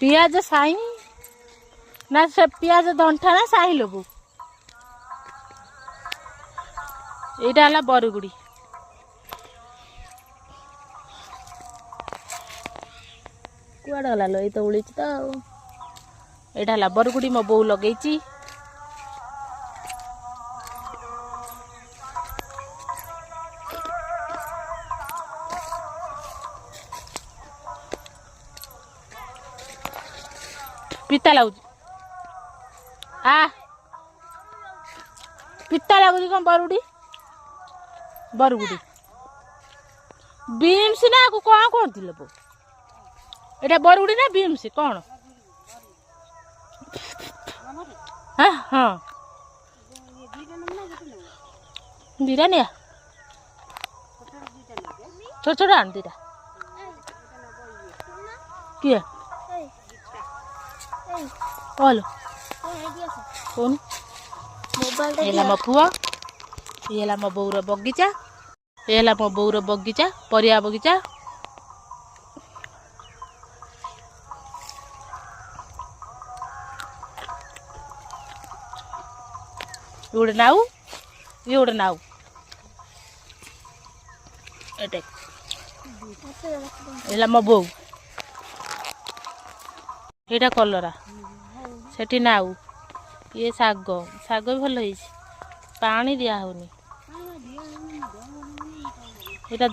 पियाज साई ना से पियाज दंठा ना साई लोबू एटा हला बरगुड़ी कुआडे गला लो तो उड़ी तो एटा हला बरगुड़ी मो बो लगेची पिता लगुच आ पिता लगुच कौन बरगुड़ी बरगुड़ी बीम्स ना को कौन कहती लोग एटा बरगुड़ी ना बीम्स कौन हाँ हाँ दीटा निया छोट छोट आन दीटा किए बोलो कौन ये मो पुआ ये मो बोर बगीचा ये मो बोर बगीचा परिया बगीचा ये नाऊ ये नाऊ ये मो बो ये कलरा सेठी नाऊ ये शाग शाग भी भल पानी दिया होनी ये